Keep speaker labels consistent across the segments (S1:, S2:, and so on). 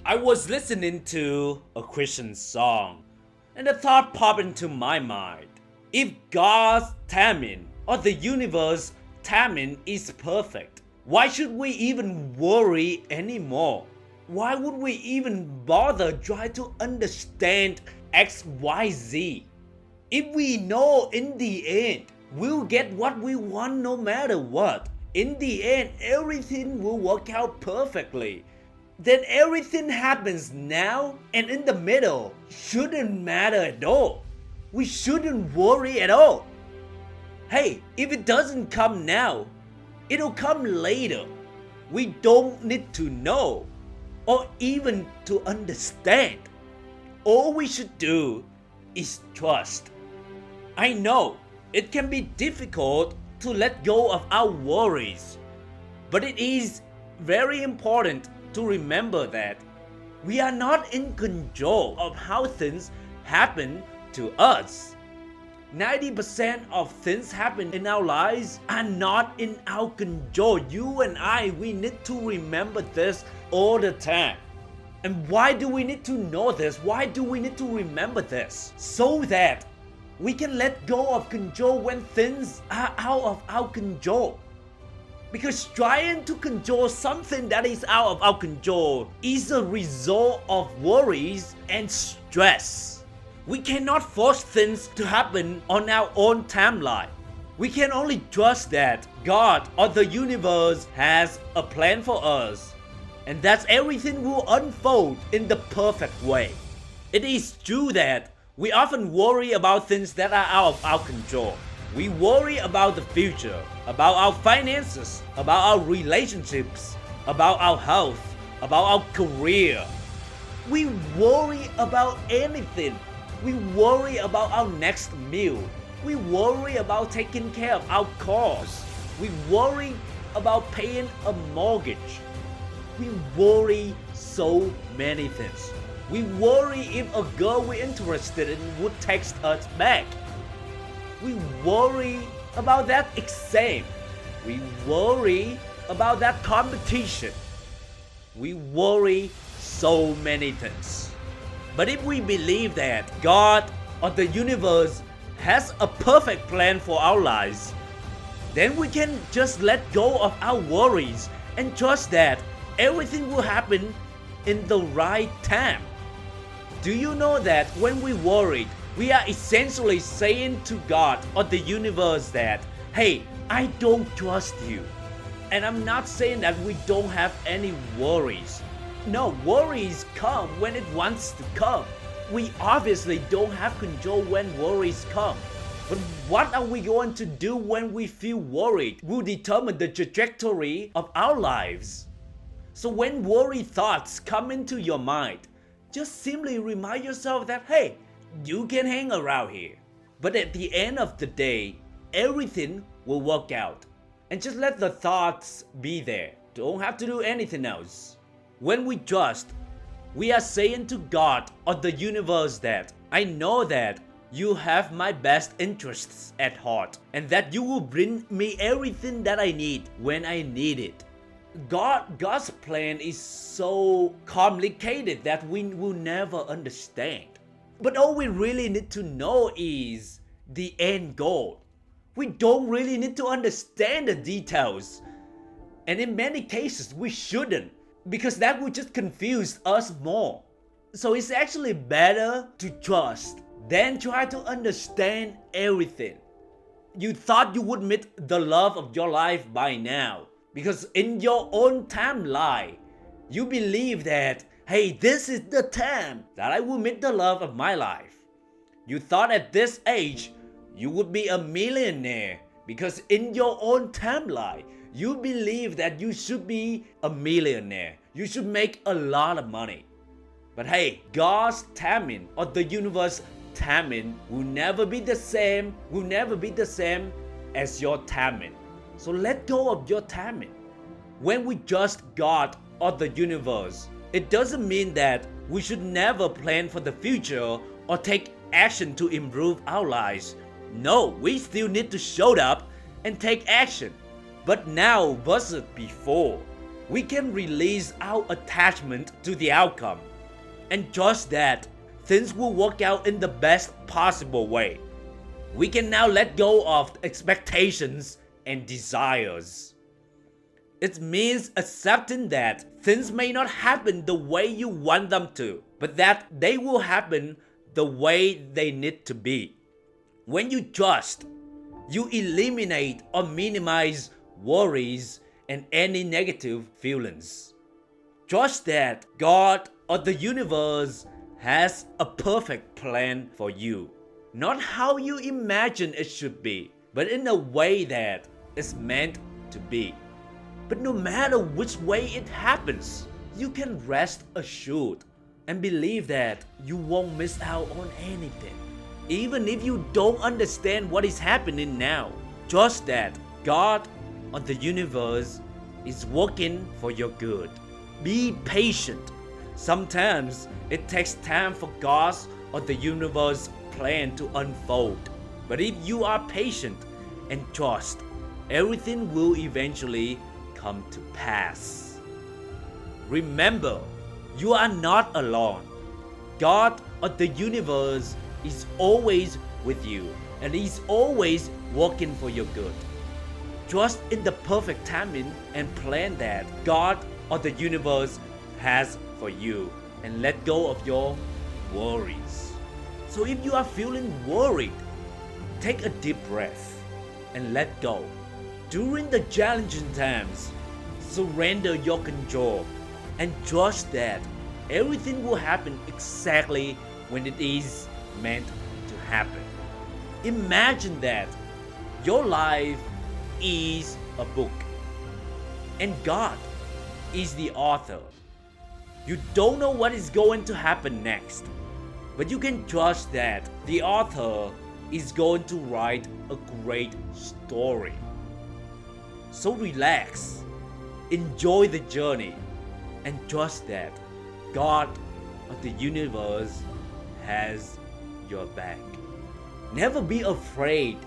S1: I was listening to a Christian song, and a thought popped into my mind. If God's timing or the universe timing is perfect, why should we even worry anymore? Why would we even bother try to understand XYZ? If we know in the end we'll get what we want no matter what, in the end everything will work out perfectly, then everything happens now and in the middle shouldn't matter at all. We shouldn't worry at all. Hey, if it doesn't come now, it'll come later. We don't need to know or even to understand. All we should do is trust. I know it can be difficult to let go of our worries, but it is very important to remember that we are not in control of how things happen to us. 90% of things happen in our lives are not in our control. You and I, we need to remember this all the time. And why do we need to know this? Why do we need to remember this? So that we can let go of control when things are out of our control. Because trying to control something that is out of our control is a result of worries and stress. We cannot force things to happen on our own timeline. We can only trust that God or the universe has a plan for us, and that everything will unfold in the perfect way. It is true that we often worry about things that are out of our control. We worry about the future, about our finances, about our relationships, about our health, about our career. We worry about anything. We worry about our next meal. We worry about taking care of our cars. We worry about paying a mortgage. We worry so many things. We worry if a girl we're interested in would text us back. We worry about that exam. We worry about that competition. We worry so many things. But if we believe that God or the universe has a perfect plan for our lives, then we can just let go of our worries and trust that everything will happen in the right time. Do you know that when we worry, we are essentially saying to God or the universe that, hey, I don't trust you. And I'm not saying that we don't have any worries. No, worries come when it wants to come. We obviously don't have control when worries come. But what are we going to do when we feel worried will determine the trajectory of our lives. So when worry thoughts come into your mind, just simply remind yourself that, hey, you can hang around here. But at the end of the day, everything will work out. And just let the thoughts be there. Don't have to do anything else. When we trust, we are saying to God or the universe that, I know that you have my best interests at heart and that you will bring me everything that I need when I need it. God's plan is so complicated that we will never understand. But all we really need to know is the end goal. We don't really need to understand the details. And in many cases, we shouldn't, because that would just confuse us more. So it's actually better to trust than try to understand everything. You thought you would meet the love of your life by now, because in your own timeline, you believe that, hey, this is the time that I will meet the love of my life. You thought at this age, you would be a millionaire, because in your own timeline, you believe that you should be a millionaire. You should make a lot of money. But hey, God's timing or the universe timing will never be the same, as your timing. So let go of your timing. When we trust God or the universe, it doesn't mean that we should never plan for the future or take action to improve our lives. No, we still need to show up and take action. But now versus before. we can release our attachment to the outcome. And just that, things will work out in the best possible way. We can now let go of expectations and desires. It means accepting that things may not happen the way you want them to, but that they will happen the way they need to be. When you trust, you eliminate or minimize worries and any negative feelings. Trust that God or the universe has a perfect plan for you. Not how you imagine it should be, but in a way that it's meant to be. But no matter which way it happens, you can rest assured and believe that you won't miss out on anything. Even if you don't understand what is happening now, trust that God or the universe is working for your good. Be patient. Sometimes it takes time for God's or the universe's plan to unfold. But if you are patient and trust, everything will eventually come to pass. Remember, you are not alone. God or the universe is always with you and is always working for your good. Trust in the perfect timing and plan that God or the universe has for you, and let go of your worries. So if you are feeling worried, take a deep breath and let go. During the challenging times, surrender your control and trust that everything will happen exactly when it is meant to happen. Imagine that your life is a book and God is the author. You don't know what is going to happen next, but you can trust that the author is going to write a great story. So relax, enjoy the journey, and trust that God or the universe has your back. Never be afraid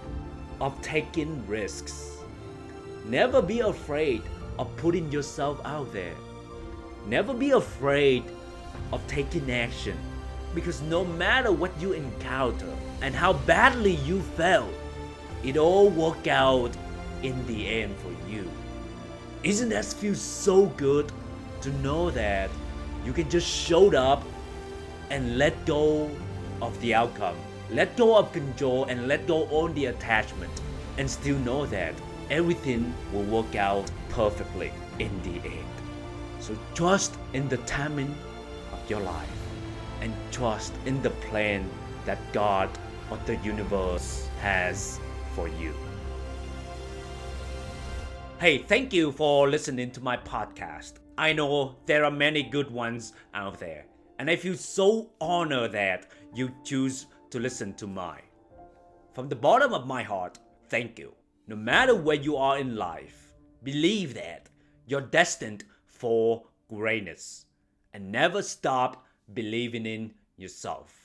S1: of taking risks. Never be afraid of putting yourself out there. Never be afraid of taking action, because no matter what you encounter and how badly you fail, it all worked out in the end for you. Isn't that feel so good to know that you can just show up and let go of the outcome, let go of control, and let go on the attachment, and still know that everything will work out perfectly in the end. So trust in the timing of your life and trust in the plan that God or the universe has for you. Hey, thank you for listening to my podcast. I know there are many good ones out there, and I feel so honored that you choose to listen to mine. From the bottom of my heart, thank you. No matter where you are in life, believe that you're destined for greatness and never stop believing in yourself.